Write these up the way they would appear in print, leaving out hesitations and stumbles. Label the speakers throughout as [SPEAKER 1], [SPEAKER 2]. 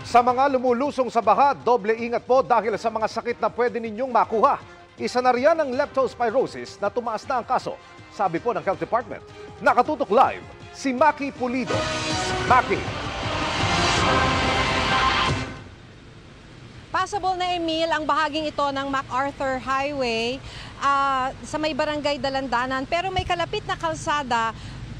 [SPEAKER 1] Sa mga lumulusong sa baha, doble ingat po dahil sa mga sakit na pwede ninyong makuha. Isa na riyan ang leptospirosis na tumaas na ang kaso, sabi po ng Health Department. Nakatutok live si Maki Pulido. Maki.
[SPEAKER 2] Passable na, Emil, ang bahaging ito ng MacArthur Highway sa may barangay Dalandanan, pero may kalapit na kalsada,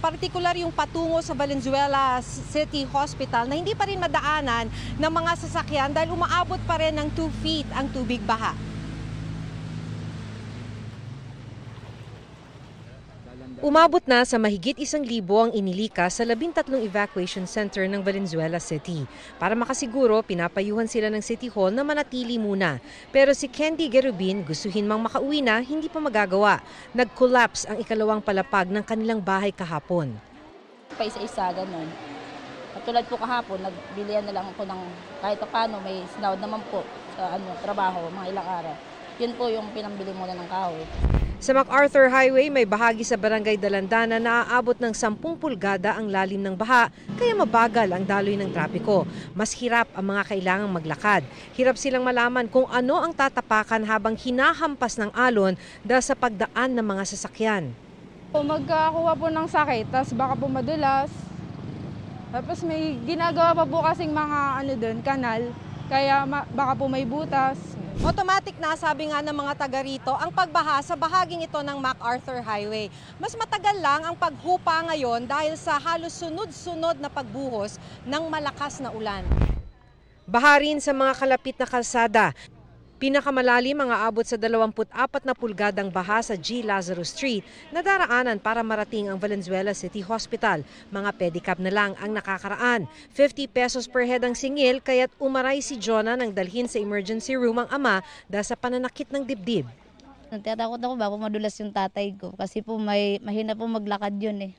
[SPEAKER 2] partikular yung patungo sa Valenzuela City Hospital na hindi pa rin madaanan ng mga sasakyan dahil umaabot pa rin ng 2 feet ang tubig baha. Umabot na sa mahigit 1,000 ang inilika sa 13 evacuation center ng Valenzuela City. Para makasiguro, pinapayuhan sila ng City Hall na manatili muna. Pero si Candy Gerubin, gustuhin mang makauwi na, hindi pa magagawa. Nag-collapse ang ikalawang palapag ng kanilang bahay kahapon.
[SPEAKER 3] Paisa-isa, ganun. Katulad po kahapon, nagbilihan na lang ako ng kahit paano, may sinawad naman po sa trabaho, mga ilang araw. Yun po yung pinambili muna ng kahoy.
[SPEAKER 2] Sa MacArthur Highway, may bahagi sa barangay Dalandanan na aabot ng 10 pulgada ang lalim ng baha, kaya mabagal ang daloy ng trapiko. Mas hirap ang mga kailangang maglakad. Hirap silang malaman kung ano ang tatapakan habang hinahampas ng alon dahil sa pagdaan ng mga sasakyan.
[SPEAKER 4] Magkakuha po ng sakit, tapos baka po madulas. Tapos may ginagawa pa po kasing mga kanal, kaya baka po may butas.
[SPEAKER 2] Automatic na, sabi nga ng mga taga rito, ang pagbaha sa bahaging ito ng MacArthur Highway. Mas matagal lang ang paghupa ngayon dahil sa halos sunod-sunod na pagbuhos ng malakas na ulan. Baha rin sa mga kalapit na kalsada. Pinakamalalim ang aabot sa 24 na pulgadang baha sa G. Lazaro Street na daraanan para marating ang Valenzuela City Hospital. Mga pedicab na lang ang nakakaraan. 50 pesos per head ang singil, kaya't umaray si Jonah nang dalhin sa emergency room ang ama dahil sa pananakit ng dibdib.
[SPEAKER 3] Natatakot ako baka madulas yung tatay ko kasi po mahina po maglakad yun eh.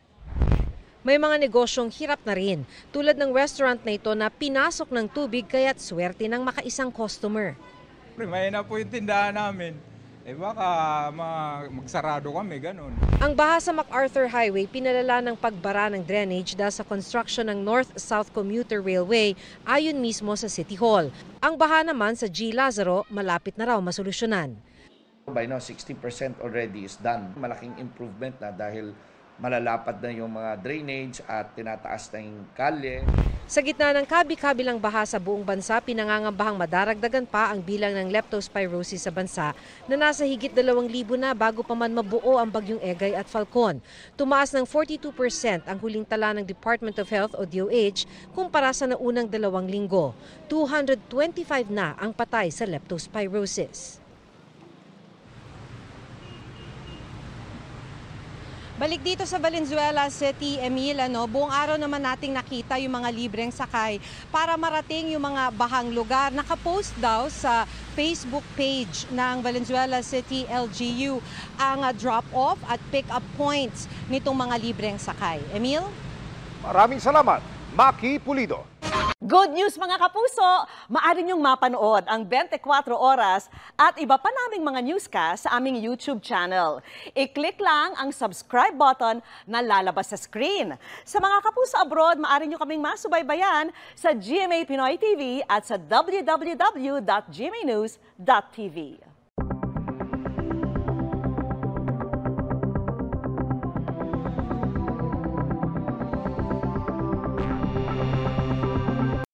[SPEAKER 2] May mga negosyong hirap na rin, tulad ng restaurant na ito na pinasok ng tubig kaya't swerte ng makaisang customer.
[SPEAKER 5] Mahina po yung tindahan namin. Baka magsarado kami, ganun.
[SPEAKER 2] Ang baha sa MacArthur Highway pinalala ng pagbara ng drainage dahil sa construction ng North-South Commuter Railway ayon mismo sa City Hall. Ang baha naman sa G. Lazaro malapit na raw masolusyonan.
[SPEAKER 6] By now, 60% already is done. Malaking improvement na dahil malalapad na yung mga drainage at tinataas na yung kalye.
[SPEAKER 2] Sa gitna ng kabi-kabilang baha sa buong bansa, pinangangambahang madaragdagan pa ang bilang ng leptospirosis sa bansa na nasa higit 2,000 na bago pa man mabuo ang bagyong Egay at Falcon. Tumaas ng 42% ang huling tala ng Department of Health o DOH kumpara sa naunang 2 linggo. 225 na ang patay sa leptospirosis. Balik dito sa Valenzuela City, Emil, buong araw naman nating nakita yung mga libreng sakay para marating yung mga bahang lugar. Nakapost daw sa Facebook page ng Valenzuela City LGU ang drop-off at pick-up points nitong mga libreng sakay. Emil?
[SPEAKER 1] Maraming salamat, Maki Pulido.
[SPEAKER 7] Good news mga kapuso! Maaari niyong mapanood ang 24 oras at iba pa naming mga newscast sa aming YouTube channel. I-click lang ang subscribe button na lalabas sa screen. Sa mga kapuso abroad, maaari niyo kaming masubaybayan sa GMA Pinoy TV at sa www.gmanews.tv.